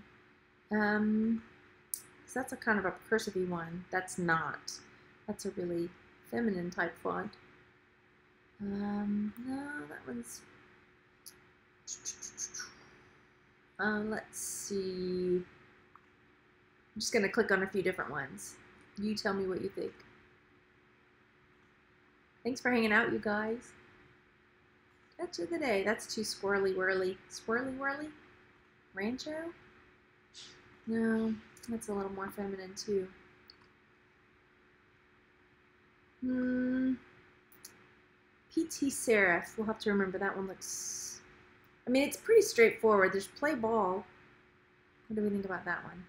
So that's a kind of a cursive-y one. That's not. That's a really feminine type font. No, that one's... let's see. I'm just going to click on a few different ones. You tell me what you think. Thanks for hanging out, you guys. Catch of the day. That's too squirrely whirly. Swirly whirly? Rancho? No, that's a little more feminine too. PT Serif. We'll have to remember that one looks... I mean, it's pretty straightforward. There's play ball. What do we think about that one?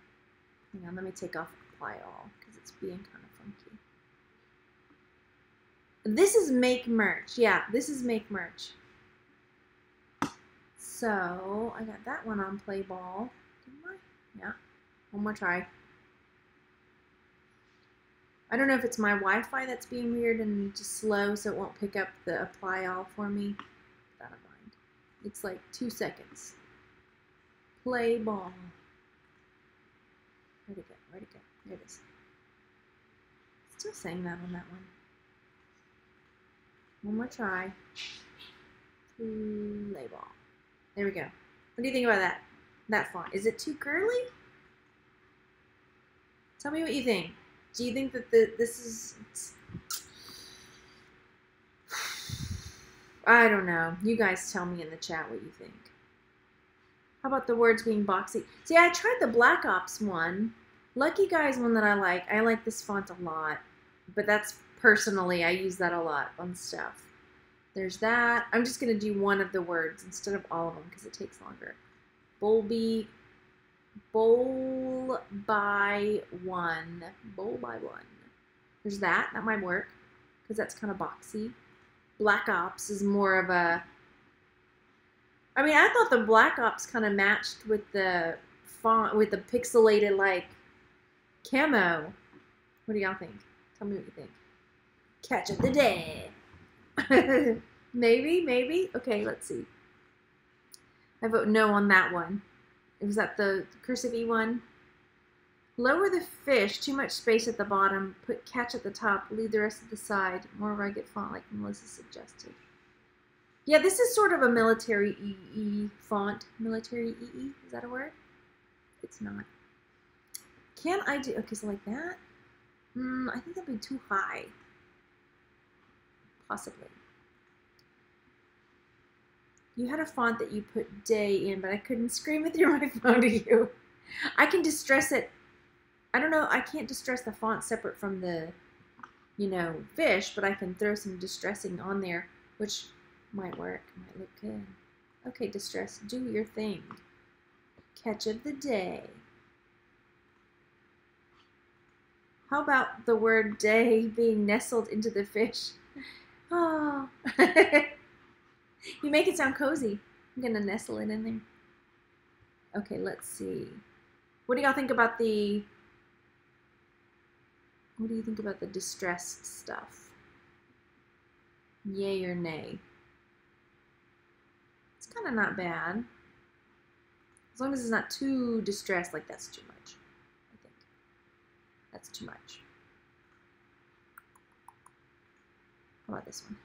Hang on, let me take off apply all because it's being kind of funky. This is make merch. Yeah, this is make merch. So I got that one on play ball. Didn't I? Yeah. One more try. I don't know if it's my Wi-Fi that's being weird and just slow, so it won't pick up the apply all for me. I don't mind. It's like 2 seconds. Play ball. Where'd it go? Where'd it go? There it is. Still saying that on that one. One more try. Play ball. There we go. What do you think about that? That font. Is it too girly? Tell me what you think. Do you think that this is... I don't know. You guys tell me in the chat what you think. How about the words being boxy? See, I tried the Black Ops one. Lucky Guy is one that I like. I like this font a lot. But that's personally, I use that a lot on stuff. There's that. I'm just going to do one of the words instead of all of them because it takes longer. Bowl by one. Bowl by one. There's that. That might work because that's kind of boxy. Black Ops is more of a... I mean, I thought the Black Ops kind of matched with the font, with the pixelated, like, camo. What do y'all think? Tell me what you think. Catch of the day. Maybe. Okay, let's see. I vote no on that one. Was that the cursive E one? Lower the fish, too much space at the bottom, put catch at the top, leave the rest at the side. More rugged font like Melissa suggested. Yeah, this is sort of a military EE font. Military EE, is that a word? It's not. Can I do, okay, so like that? I think that'd be too high. Possibly. You had a font that you put day in, but I couldn't scream it through my phone to you. I can distress it. I don't know, I can't distress the font separate from the, you know, fish, but I can throw some distressing on there, which might work, might look good. Okay, distress, do your thing. Catch of the day. How about the word day being nestled into the fish? Oh. You make it sound cozy. I'm going to nestle it in there. Okay, let's see. What do y'all think about the... What do you think about the distressed stuff? Yay or nay? It's kind of not bad. As long as it's not too distressed, like that's too much, I think. That's too much. How about this one?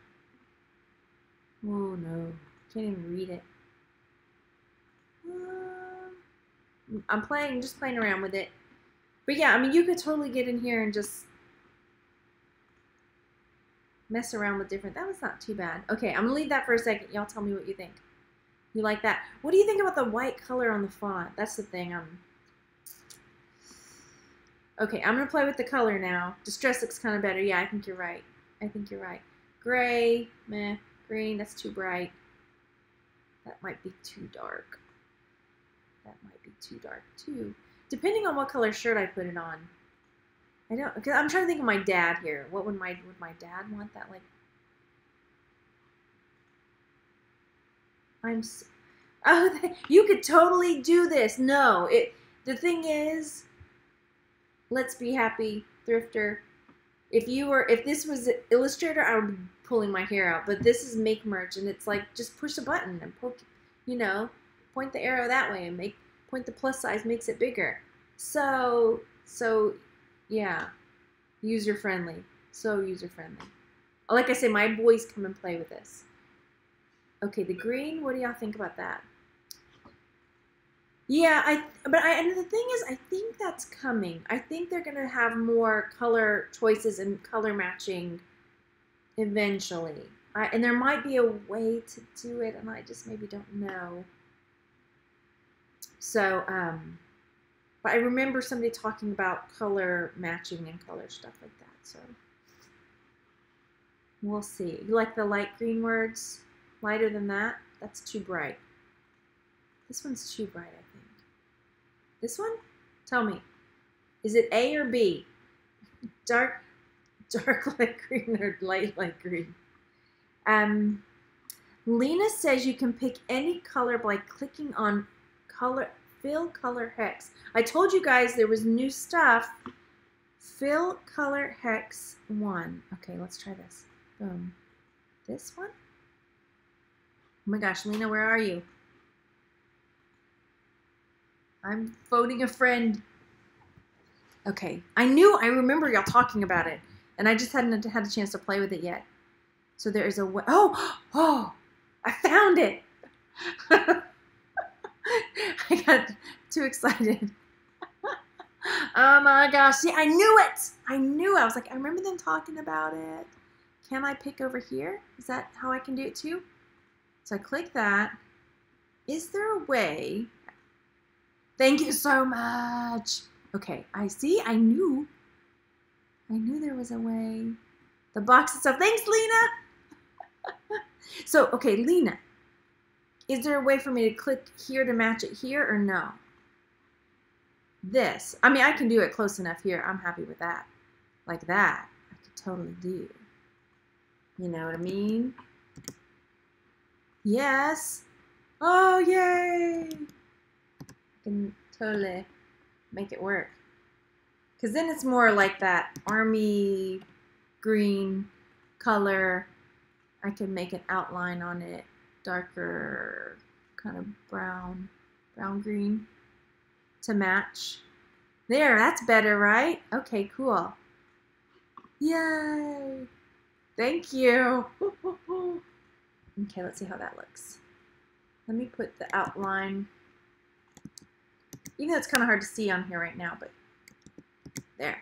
Oh no, can't even read it. I'm just playing around with it. But yeah, I mean, you could totally get in here and just mess around with different, that was not too bad. Okay, I'm gonna leave that for a second. Y'all tell me what you think. You like that? What do you think about the white color on the font? That's the thing. Okay, I'm gonna play with the color now. Distress looks kind of better. Yeah, I think you're right. I think you're right. Gray, meh. Green, that's too bright. That might be too dark. That might be too dark too. Depending on what color shirt I put it on. I don't, because I'm trying to think of my dad here. What would my dad want that like? Oh, you could totally do this. No, the thing is, let's be happy, thrifter. If this was Illustrator, I would be pulling my hair out. But this is Make Merch, and it's like just push a button and poke, you know, point the arrow that way and point the plus size makes it bigger. So yeah, user friendly. So user friendly. Like I say, my boys come and play with this. Okay, the green. What do y'all think about that? Yeah, and the thing is, I think that's coming. I think they're gonna have more color choices and color matching eventually. And there might be a way to do it, and I just maybe don't know. So, but I remember somebody talking about color matching and color stuff like that. So we'll see. You like the light green words? Lighter than that? That's too bright. This one's too bright, I think. This one? Tell me. Is it A or B? Dark light green or light green? Lena says you can pick any color by clicking on fill color hex. I told you guys there was new stuff. Fill color hex 1. Okay, let's try this. Boom. This one? Oh my gosh, Lena, where are you? I'm phoning a friend. Okay, I remember y'all talking about it, and I just hadn't had a chance to play with it yet. So there is a way. Oh, I found it. I got too excited. Oh my gosh, see, I knew it. I was like, I remember them talking about it. Can I pick over here? Is that how I can do it too? So I click that. Is there a way? Thank you so much. Okay, I knew there was a way. The box itself. Thanks, Lena. So, okay, Lena, is there a way for me to click here to match it here or no? This. I mean, I can do it close enough here. I'm happy with that. Like that. I could totally do. You know what I mean? Yes. Oh, yay. I can totally make it work. Because then it's more like that army green color. I can make an outline on it. Darker kind of brown green to match. There, that's better, right? Okay, cool. Yay. Thank you. Okay, let's see how that looks. Let me put the outline. Even though it's kind of hard to see on here right now, but there.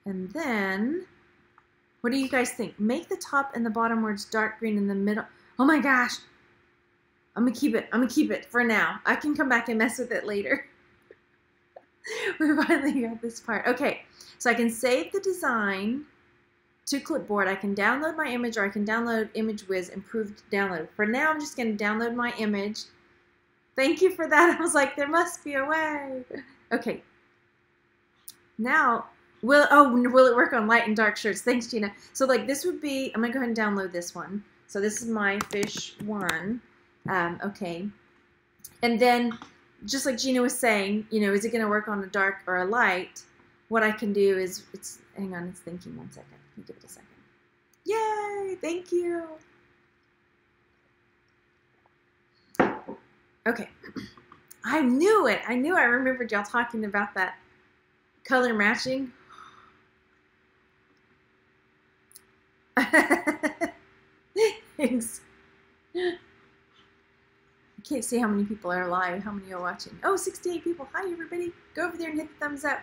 And then, what do you guys think? Make the top and the bottom words dark green in the middle. Oh my gosh. I'm gonna keep it for now. I can come back and mess with it later. We finally got this part. Okay, so I can save the design to clipboard. I can download my image, or I can download ImageWiz improved download. For now, I'm just gonna download my image. Thank you for that. I was like, there must be a way. Okay. Now, will it work on light and dark shirts? Thanks, Gina. So like this would be, I'm gonna go ahead and download this one. So this is my fish one. Okay. And then, just like Gina was saying, you know, is it gonna work on a dark or a light? What I can do is, hang on, it's thinking 1 second. Let me give it a second. Yay, thank you. Okay, I knew it. I remembered y'all talking about that color matching. Thanks. I can't see how many people are live, how many are watching. Oh, 68 people. Hi, everybody. Go over there and hit the thumbs up.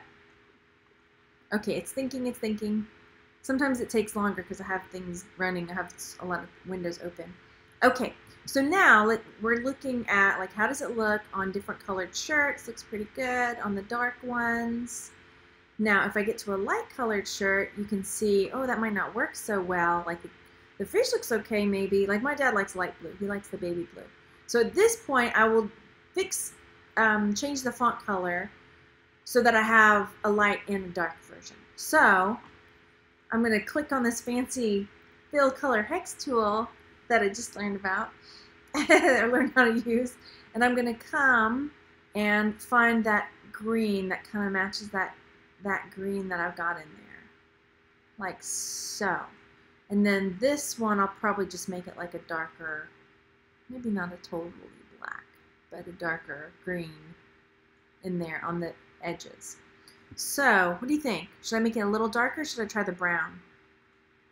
Okay, it's thinking. Sometimes it takes longer because I have things running. I have a lot of windows open. Okay. So now we're looking at like how does it look on different colored shirts. Looks pretty good on the dark ones. Now if I get to a light colored shirt, you can see, oh, that might not work so well. Like the fish looks okay maybe. Like my dad likes light blue. He likes the baby blue. So at this point I will change the font color so that I have a light and a dark version. So I'm going to click on this fancy fill color hex tool that I just learned about. I learned how to use, and I'm gonna come and find that green that kind of matches that green that I've got in there, like so. And then this one I'll probably just make it like a darker, maybe not a totally black, but a darker green in there on the edges. So what do you think? Should I make it a little darker, or should I try the brown?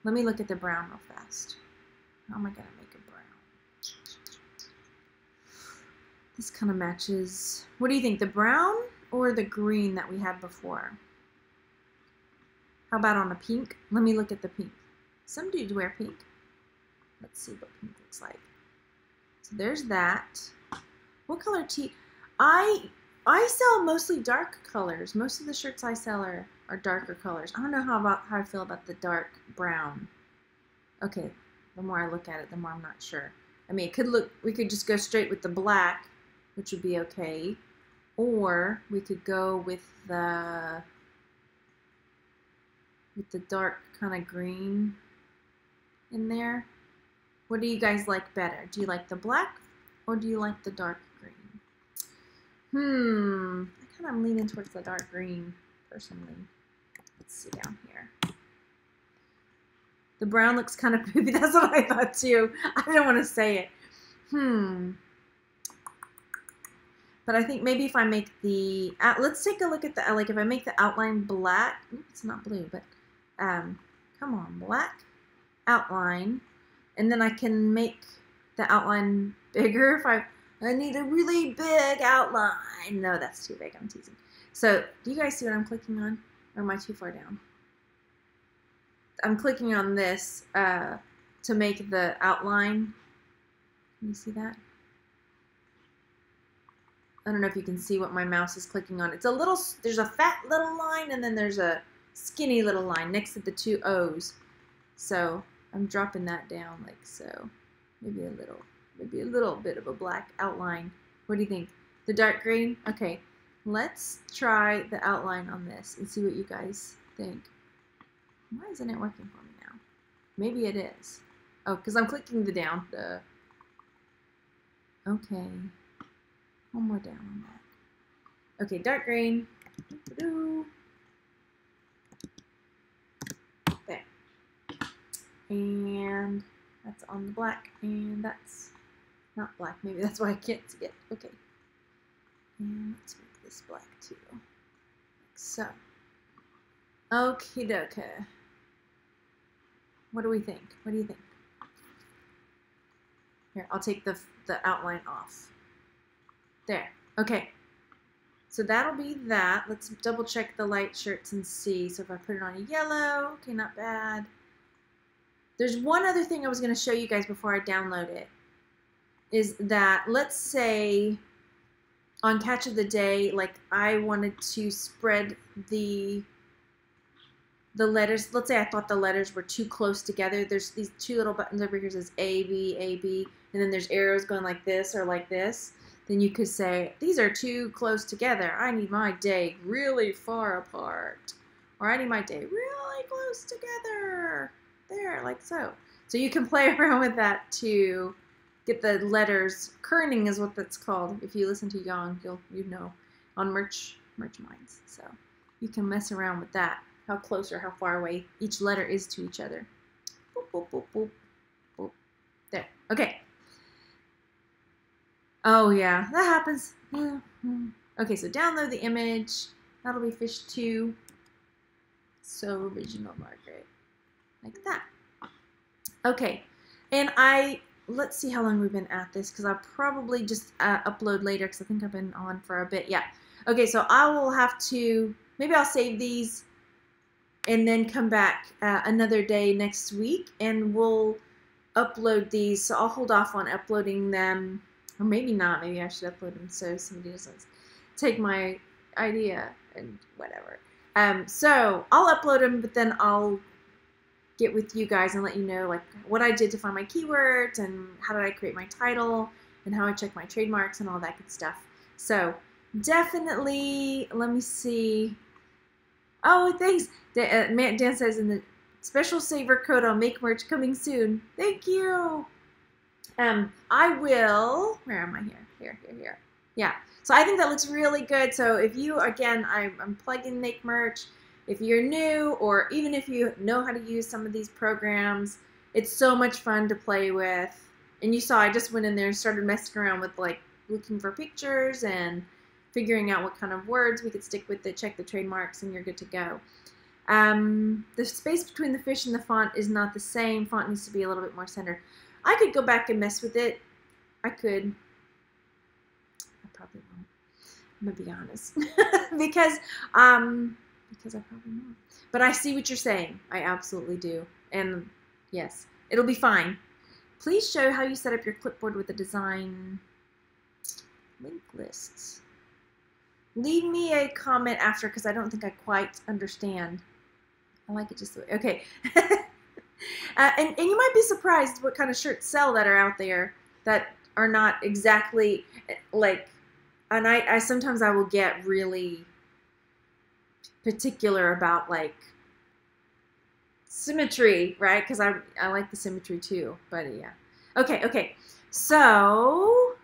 Let me look at the brown real fast. How am I gonna make a brown? This kind of matches. What do you think, the brown or the green that we had before? How about on a pink? Let me look at the pink. Some dudes wear pink. Let's see what pink looks like. So there's that. What color tee? I sell mostly dark colors. Most of the shirts I sell are darker colors. I don't know how I feel about the dark brown. Okay. The more I look at it, the more I'm not sure. I mean, we could just go straight with the black, which would be okay. Or we could go with the dark kind of green in there. What do you guys like better? Do you like the black or do you like the dark green? I kind of leaning towards the dark green personally. Let's see down here. The brown looks kind of poopy. That's what I thought too. I didn't want to say it. But I think maybe if I make the, let's take a look at the, like if I make the outline black, it's not blue, but come on, black outline, and then I can make the outline bigger if I need a really big outline. No, that's too big, I'm teasing. So, do you guys see what I'm clicking on? Or am I too far down? I'm clicking on this to make the outline. Can you see that? I don't know if you can see what my mouse is clicking on. It's a little, there's a fat little line and then there's a skinny little line next to the two O's. So I'm dropping that down like so. Maybe a little bit of a black outline. What do you think? The dark green? Okay, let's try the outline on this and see what you guys think. Why isn't it working for me now? Maybe it is. Oh, because I'm clicking the down. Okay. One more down on that. Okay, dark green. There. And that's on the black. And that's not black. Maybe that's why I can't see it. Okay. And let's make this black too. Like so. Okie dokie. What do we think? What do you think? Here, I'll take the outline off. There. Okay. So that'll be that. Let's double check the light shirts and see. So if I put it on a yellow, okay, not bad. There's one other thing I was going to show you guys before I download it. Is that, let's say, on Catch of the Day, like I wanted to spread the letters. Let's say I thought the letters were too close together. There's these two little buttons over here that says A, B, and then there's arrows going like this or like this. Then you could say, these are too close together. I need my day really far apart. Or I need my day really close together. There, like so. So you can play around with that to get the letters. Kerning is what that's called. If you listen to Young, you know on Merch Minds. So you can mess around with that. How close or how far away each letter is to each other. Boop, boop, boop, boop, boop. There. Okay. Oh yeah, that happens. Okay, so download the image. That'll be fish 2. So original, Margaret. Like that. Okay, and let's see how long we've been at this, because I'll probably just upload later, because I think I've been on for a bit. Yeah. Okay, so I will have to, maybe I'll save these and then come back another day next week, and we'll upload these. So I'll hold off on uploading them. Or maybe not. Maybe I should upload them so somebody doesn't take my idea and whatever. So I'll upload them, but then I'll get with you guys and let you know like what I did to find my keywords and how did I create my title and how I check my trademarks and all that good stuff. So definitely, let me see. Oh, thanks. Dan says in the special saver code on Make Merch coming soon. Thank you. I will, where am I here? Here. Yeah, so I think that looks really good. So if you, again, I'm plugging Make Merch. If you're new, or even if you know how to use some of these programs, it's so much fun to play with. And you saw I just went in there and started messing around with like looking for pictures and figuring out what kind of words we could stick with it, check the trademarks, and you're good to go. The space between the fish and the font is not the same. Font needs to be a little bit more centered. I could go back and mess with it. I could. I probably won't. I'm gonna be honest, because I probably won't. But I see what you're saying. I absolutely do. And yes, it'll be fine. Please show how you set up your clipboard with the design link lists. Leave me a comment after, because I don't think I quite understand. I like it just the way. Okay. And you might be surprised what kind of shirts sell that are out there that are not exactly like, and I sometimes I will get really particular about like symmetry, right? Because I like the symmetry too, but yeah. Okay. So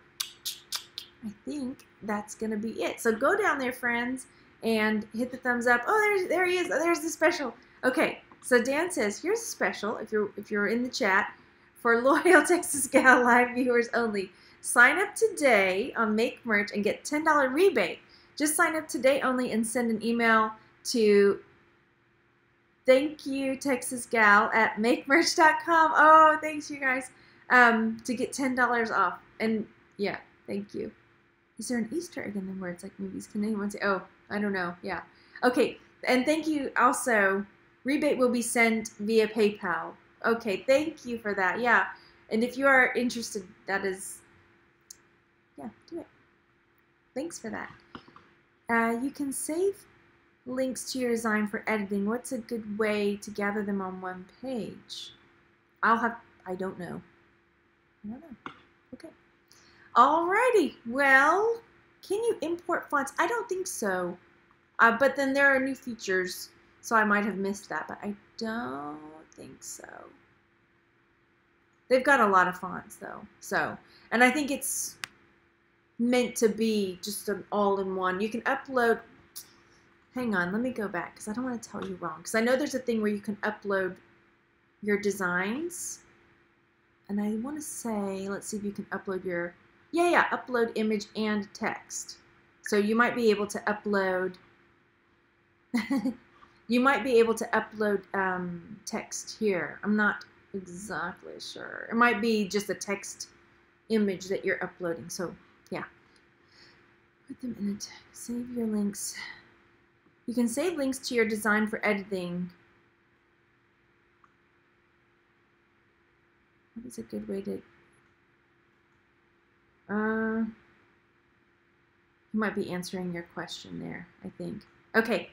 I think that's going to be it. So go down there, friends, and hit the thumbs up. Oh, there he is. Oh, there's the special. Okay, so Dan says, here's a special, if you're in the chat, for loyal Texas Gal Live viewers only. Sign up today on Make Merch and get $10 rebate. Just sign up today only and send an email to thankyou.texasgal@makemerch.com. Oh, thanks, you guys, to get $10 off. And yeah, thank you. Is there an Easter egg in the words like movies? Can anyone say? Oh, I don't know. Yeah. Okay. And thank you also. Rebate will be sent via PayPal. Okay. Thank you for that. Yeah. And if you are interested, that is, yeah, do it. Thanks for that. You can save links to your design for editing. What's a good way to gather them on one page? I don't know. Okay. Alrighty, well, can you import fonts? I don't think so, but then there are new features, so I might have missed that, but I don't think so. They've got a lot of fonts though, and I think it's meant to be just an all-in-one. You can upload, hang on, let me go back, because I don't want to tell you wrong, because I know there's a thing where you can upload your designs, and I want to say, let's see if you can upload your, upload image and text. So you might be able to upload, text here. I'm not exactly sure. It might be just a text image that you're uploading. So yeah, put them in a text. Save your links. You can save links to your design for editing. What is a good way to... he might be answering your question there, I think. Okay.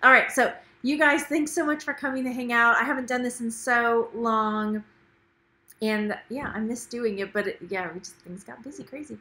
All right, so you guys, thanks so much for coming to hang out. I haven't done this in so long, and yeah, I miss doing it, but things got busy, crazy.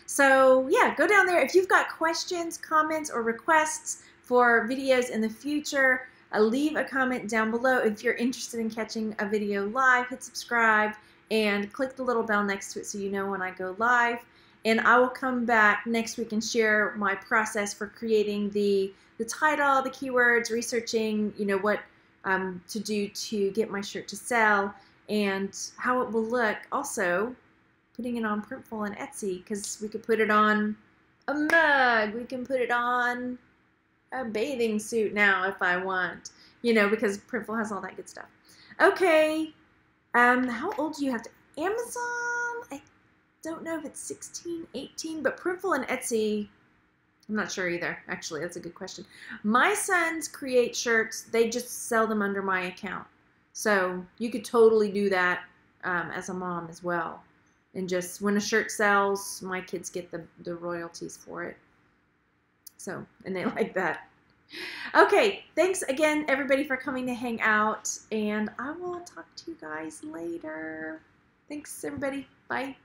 So yeah, go down there. If you've got questions, comments, or requests for videos in the future, leave a comment down below. If you're interested in catching a video live, hit subscribe and click the little bell next to it so you know when I go live. And I will come back next week and share my process for creating the title, the keywords, researching, what to do to get my shirt to sell, and how it will look. Also, putting it on Printful and Etsy, because we could put it on a mug. We can put it on a bathing suit now if I want, because Printful has all that good stuff. Okay, how old do you have to? Amazon, I don't know if it's 16, 18, but Printful and Etsy, I'm not sure either. Actually, that's a good question. My sons create shirts. They just sell them under my account. So you could totally do that as a mom as well. And just when a shirt sells, my kids get the royalties for it. So, and they like that. Okay, thanks again, everybody, for coming to hang out. And I will talk to you guys later. Thanks, everybody. Bye.